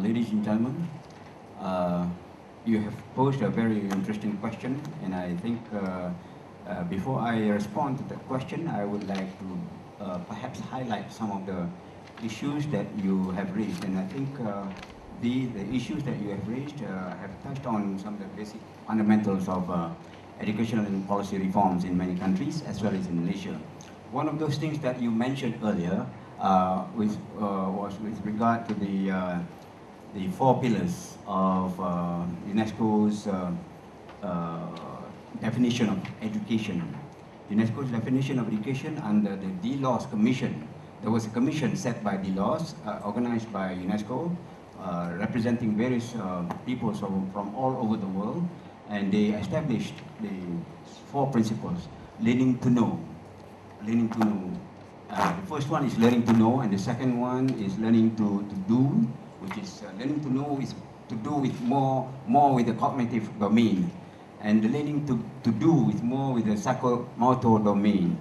Ladies and gentlemen, uh, you have posed a very interesting question, and I think before I respond to that question, I would like to perhaps highlight some of the issues that you have raised. And I think the issues that you have raised have touched on some of the basic fundamentals of educational and policy reforms in many countries, as well as in Malaysia. One of those things that you mentioned earlier was with regard to the four pillars of UNESCO's definition of education. UNESCO's definition of education under the DLOS Commission. There was a commission set by DLOS, organized by UNESCO, representing various peoples from all over the world, and they established the four principles: learning to know. Learning to know. The first one is learning to know, and the second one is learning to do, which is learning to know is to do with more with the cognitive domain, and the learning to do is more with the psychomotor domain,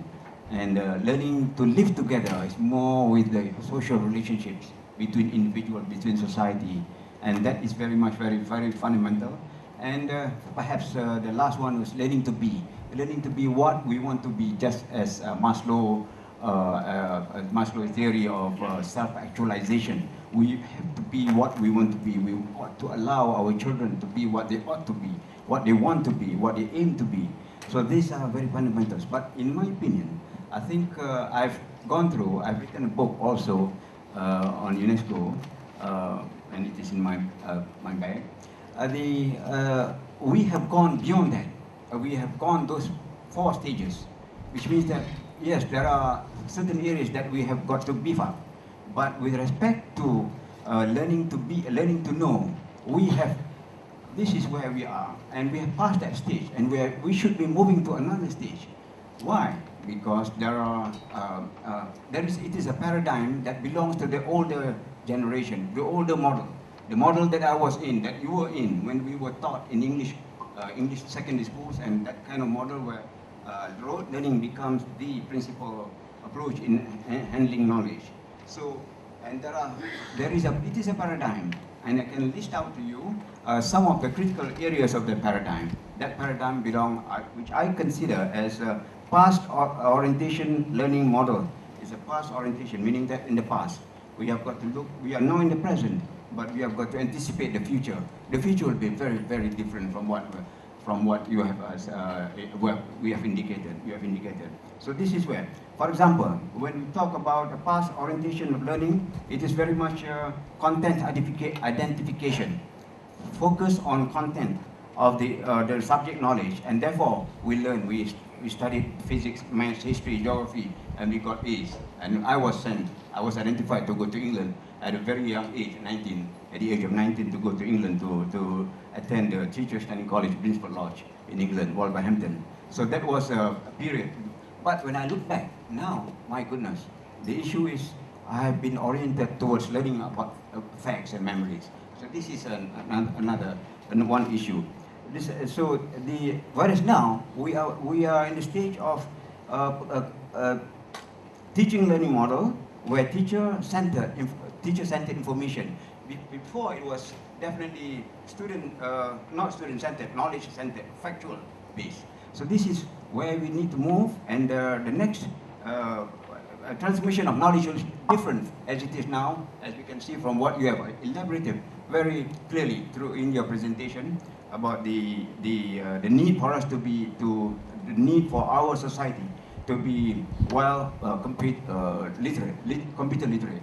and learning to live together is more with the social relationships between individuals, between society, and that is very fundamental. And perhaps the last one was learning to be what we want to be, just as Maslow's theory of self-actualization. We have to be what we want to be. We ought to allow our children to be what they ought to be, what they want to be, what they aim to be. So these are very fundamentals. But in my opinion, I think I've written a book also on UNESCO, and it is in my bag. We have gone beyond that. We have gone those four stages, which means that yes, there are certain areas that we have got to beef up. But with respect to learning to know, this is where we are, and we have passed that stage, and we should be moving to another stage. Why? Because it is a paradigm that belongs to the older generation, the older model. The model that I was in, that you were in, when we were taught in English secondary schools, and that kind of model where rote learning becomes the principal approach in handling knowledge. So, and it is a paradigm, and I can list out to you some of the critical areas of the paradigm. That paradigm which I consider as a past orientation learning model. It's a past orientation, meaning that in the past we have got to look. We are now in the present, but we have got to anticipate the future. The future will be very different from what you have we have indicated. You have indicated. So this is where, for example, when we talk about the past orientation of learning, it is very much content identification, focus on content of the subject knowledge, and therefore we learn. We studied physics, maths, history, geography, and we got A's. And I was identified to go to England at a very young age, at the age of 19, to go to England to attend the Teachers Training College, Binsford Lodge in England, Wolverhampton. So that was a period. But when I look back now, my goodness, the issue is I have been oriented towards learning about facts and memories. So this is another one issue. Whereas now we are in the stage of teaching learning model where teacher-centered information. Before it was definitely not student-centered, knowledge-centered, factual based. So this is where we need to move, and the next transmission of knowledge is different as it is now, as we can see from what you have elaborated very clearly in your presentation about the need for us the need for our society to be computer literate.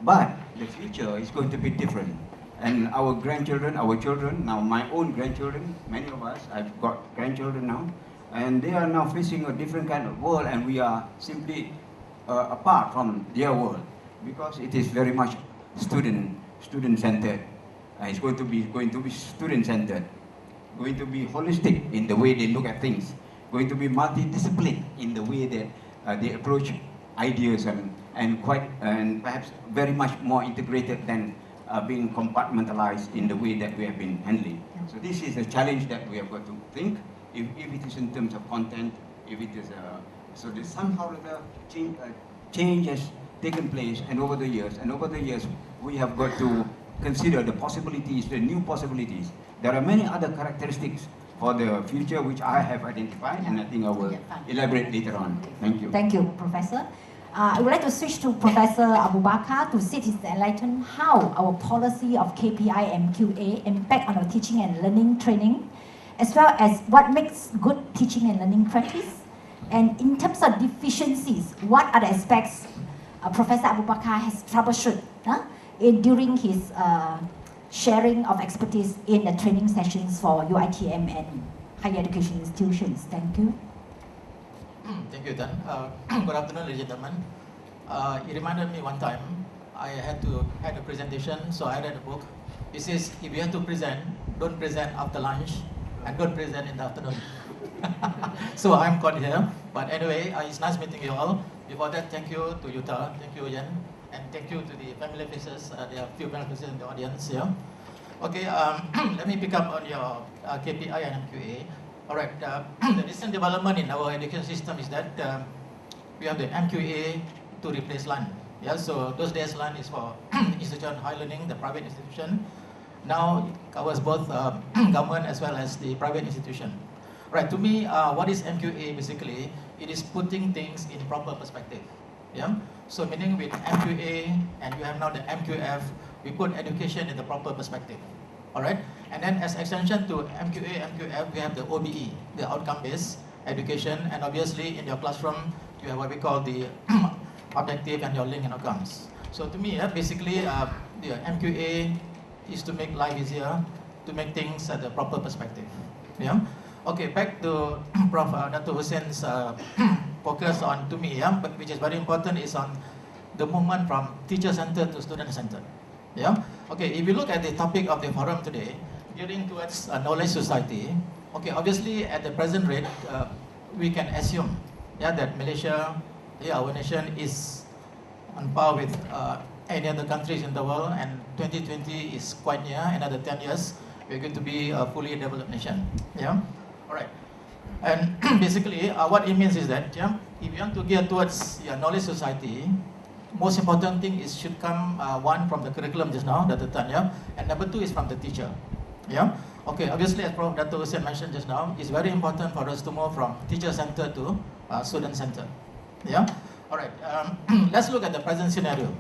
But the future is going to be different. And our grandchildren, our children, now my own grandchildren, many of us, I've got grandchildren now, and they are now facing a different kind of world, and we are simply apart from their world, because it is very much student-centered. It's going to be student-centered, going to be holistic in the way they look at things, going to be multidisciplinary in the way that they approach ideas, and perhaps very much more integrated than being compartmentalized in the way that we have been handling. So this is a challenge that we have got to think, if it is in terms of content, if it is so there's somehow the change has taken place, and over the years we have got to consider the possibilities, the new possibilities. There are many other characteristics for the future which I have identified, and I think I will elaborate later on. Thank you. Thank you, Professor. I would like to switch to Professor Abu Bakar to seek his enlighten how our policy of KPI MQA impact on our teaching and learning training, as well as what makes good teaching and learning practice. And in terms of deficiencies, what are the aspects Professor Abu Bakar has troubleshoot during his sharing of expertise in the training sessions for UITM and higher education institutions. Thank you. Thank you, Tan. Good afternoon, ladies and gentlemen. It reminded me one time I had a presentation, so I read a book. It says, if you have to present, don't present after lunch and don't present in the afternoon. So I'm caught here. But anyway, it's nice meeting you all. Before that, thank you to Yuta, thank you, Yen, and thank you to the family faces. There are a few family faces in the audience here. Okay, let me pick up on your KPI and MQA. All right, the recent development in our education system is that we have the MQA to replace LAN. Yeah, so those days LAN is for institution high learning, the private institution. Now it covers both government as well as the private institution. Right, to me, what is MQA basically? It is putting things in proper perspective. Yeah, so meaning with MQA and you have now the MQF, we put education in the proper perspective. All right, and then as extension to MQA, MQF, we have the OBE, the outcome-based education, and obviously in your classroom, you have what we call the objective and your link and outcomes. So to me, basically, the MQA is to make life easier, to make things at the proper perspective. Yeah. Okay, back to Prof. Dr. Hussein's focus on, to me, but which is very important, is on the movement from teacher-centered to student-centered. Yeah. Okay. If you look at the topic of the forum today, gearing towards a knowledge society. Okay. Obviously, at the present rate, we can assume, that Malaysia, our nation, is on par with any other countries in the world, and 2020 is quite near. Another 10 years, we're going to be a fully developed nation. Yeah. All right. And basically, what it means is that, if you want to gear towards your knowledge society, most important thing is should come one from the curriculum just now, Dr. Tan, and number two is from the teacher. Yeah. Okay. Obviously, as Prof. Dr. Hussein mentioned just now, it's very important for us to move from teacher-centered to student-centered. Yeah. All right. Let's look at the present scenario.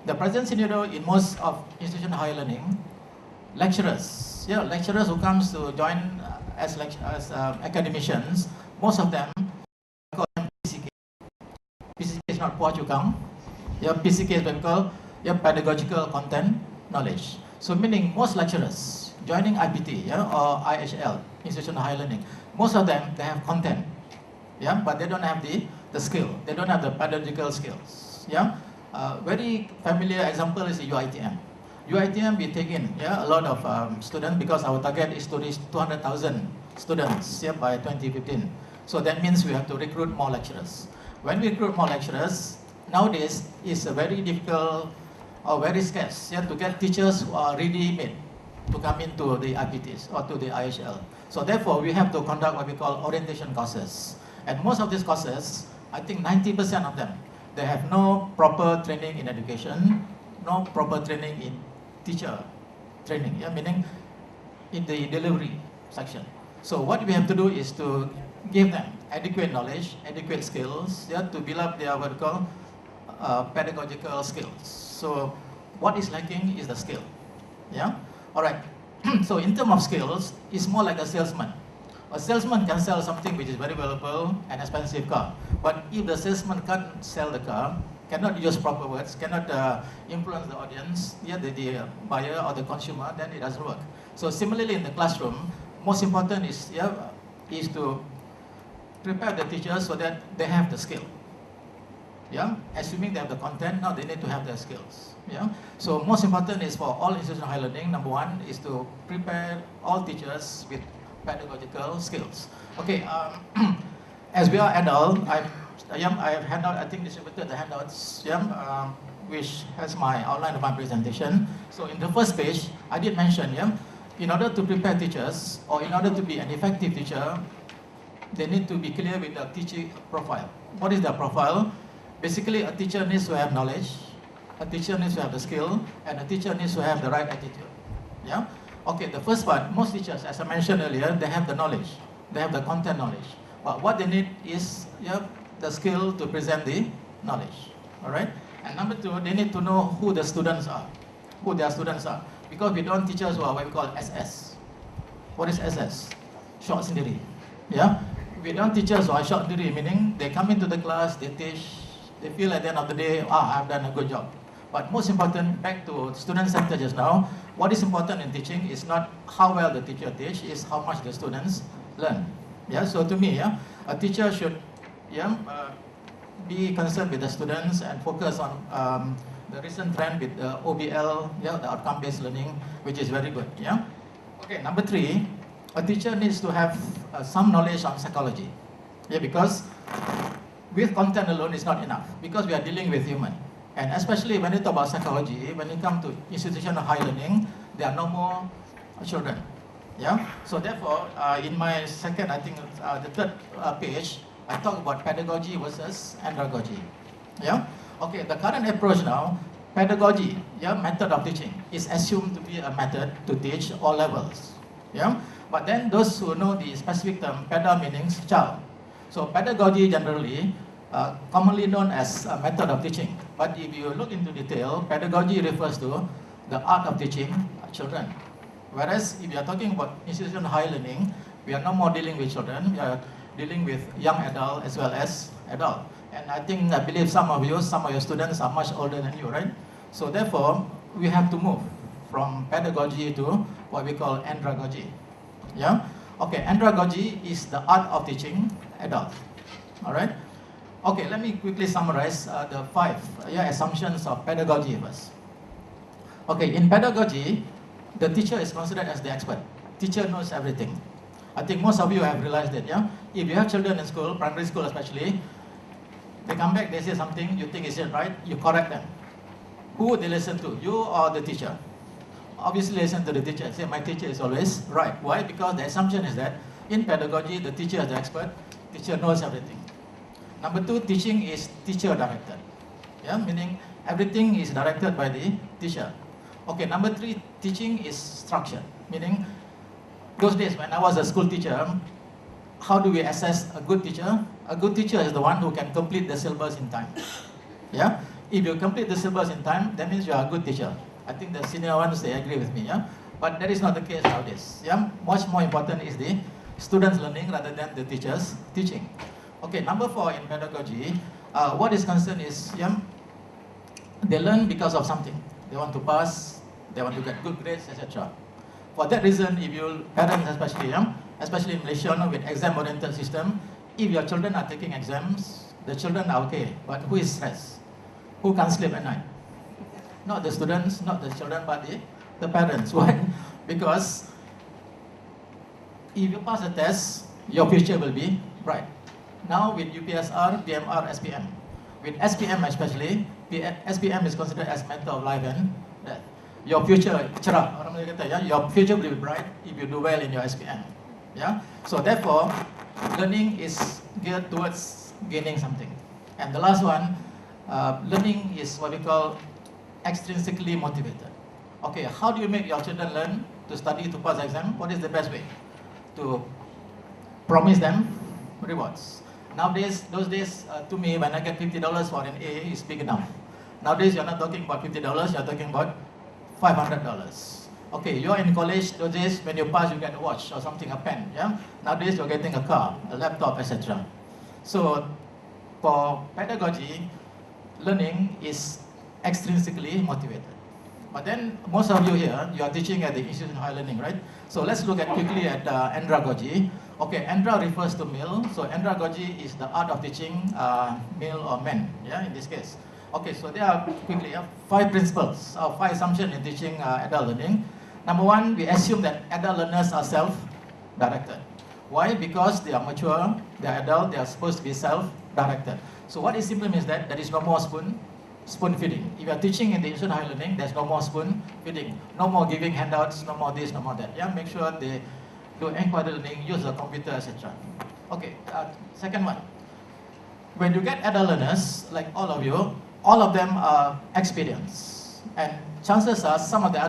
The present scenario in most of institution higher learning, lecturers, lecturers who comes to join as academicians, most of them call them PCK. PCK is not Puah Chukang. PCK is what we call pedagogical content knowledge. So meaning most lecturers joining IPT or IHL, Institution of Higher Learning, most of them, they have content, but they don't have the skill. They don't have the pedagogical skills. Very familiar example is the UITM. UITM, we take in a lot of students because our target is to reach 200,000 students by 2015. So that means we have to recruit more lecturers. When we recruit more lecturers, nowadays it's very difficult or very scarce to get teachers who are ready made to come into the IPTs or to the IHL. So therefore, we have to conduct what we call orientation courses. And most of these courses, I think 90% of them, they have no proper training in education, no proper training in teacher training, meaning in the delivery section. So what we have to do is to give them adequate knowledge, adequate skills, to build up their what we call pedagogical skills. So what is lacking is the skill. All right. So in terms of skills, it's more like a salesman. A salesman can sell something which is very valuable and expensive car. But if the salesman can't sell the car, cannot use proper words, cannot influence the audience, the buyer or the consumer, then it doesn't work. So similarly in the classroom, most important is to prepare the teachers so that they have the skill. Assuming they have the content, now they need to have their skills. So most important is for all institutions of higher learning, number one is to prepare all teachers with pedagogical skills. Okay, as we are adult, I have handout, I think distributed the handouts, which has my outline of my presentation. So in the first page, I did mention, in order to prepare teachers, or in order to be an effective teacher, they need to be clear with the teaching profile. What is the profile? Basically, a teacher needs to have knowledge, a teacher needs to have the skill, and a teacher needs to have the right attitude. Yeah? Okay, the first part, most teachers, as I mentioned earlier, they have the knowledge. They have the content knowledge. But what they need is the skill to present the knowledge. All right? And number two, they need to know who the students are, who their students are. Because we don't teachers who are what we call SS. What is SS? Short sendiri. Yeah? We don't teachers who are short sendiri, meaning they come into the class, they teach, they feel at the end of the day, I've done a good job. But most important, back to student center just now, what is important in teaching is not how well the teacher teach, is how much the students learn. Yeah, so to me, a teacher should be concerned with the students and focus on the recent trend with the OBL, the outcome-based learning, which is very good. Yeah. Okay, number three, a teacher needs to have some knowledge on psychology. Yeah, because with content alone is not enough, because we are dealing with human. And especially when you talk about psychology, when you come to institutional high learning, there are no more children. Yeah. So therefore, in my second, I think the third page, I talk about pedagogy versus andragogy. Yeah. Okay. The current approach now, pedagogy, method of teaching, is assumed to be a method to teach all levels. Yeah. But then those who know the specific term, peda means child. So pedagogy generally, commonly known as a method of teaching. But if you look into detail, pedagogy refers to the art of teaching children. Whereas if you are talking about institutional high learning, we are no more dealing with children, we are dealing with young adult as well as adult. And I believe some of your students are much older than you, right? So therefore, we have to move from pedagogy to what we call andragogy. Yeah? Okay, andragogy is the art of teaching adults. All right? Okay, let me quickly summarize the 5 assumptions of pedagogy first. Okay, in pedagogy, the teacher is considered as the expert. Teacher knows everything. I think most of you have realized that, yeah? If you have children in school, primary school especially, they come back, they say something, you think is it right, you correct them. Who would they listen to, you or the teacher? Obviously listen to the teacher, say my teacher is always right. Why? Because the assumption is that in pedagogy, the teacher is the expert, teacher knows everything. Number 2, teaching is teacher directed. Yeah, meaning everything is directed by the teacher. Okay, number 3, teaching is structured, meaning those days when I was a school teacher, how do we assess a good teacher? A good teacher is the one who can complete the syllabus in time. Yeah, if you complete the syllabus in time, that means you are a good teacher. I think the senior ones, they agree with me. Yeah, but that is not the case nowadays. Yeah, much more important is the students learning rather than the teachers teaching. Okay, number 4 in pedagogy, what is concerned is they learn because of something. They want to pass, they want to get good grades, etc. For that reason, if you parents especially in Malaysia with exam-oriented system, if your children are taking exams, the children are okay, but who is stressed? Who can't sleep at night? Not the students, not the children, but the parents. Why? Because if you pass a test, your future will be bright. Now with UPSR, PMR, SPM. With SPM especially, SPM is considered as matter of life and death. Your future, cerah, orang Melayu kata, your future will be bright if you do well in your SPM. Yeah? So therefore, learning is geared towards gaining something. And the last one, learning is what we call extrinsically motivated. Okay, how do you make your children learn to study to pass exam? What is the best way? To promise them rewards. Nowadays, those days, to me, when I get $50 for an A, is big enough. Nowadays, you're not talking about $50, you're talking about $500. Okay, you're in college, those days, when you pass, you get a watch or something, a pen, yeah? Nowadays, you're getting a car, a laptop, etc. So, for pedagogy, learning is extrinsically motivated. But then, most of you here, you are teaching at the Institute of Higher Learning, right? So let's look at quickly at andragogy. Okay, andra refers to male, so andragogy is the art of teaching male or men, yeah, in this case. Okay, so there are quickly 5 principles or 5 assumptions in teaching adult learning. Number 1, we assume that adult learners are self-directed. Why? Because they are mature, they are adult, they are supposed to be self-directed. So what it simply means that there is no more spoon feeding. If you are teaching in the Institute of Higher Learning, there's no more spoon feeding, no more giving handouts, no more this, no more that. Yeah, make sure they do inquiry learning, use the computer, etc. Okay, second one. When you get adult learners, like all of you, all of them are experienced, and chances are some of the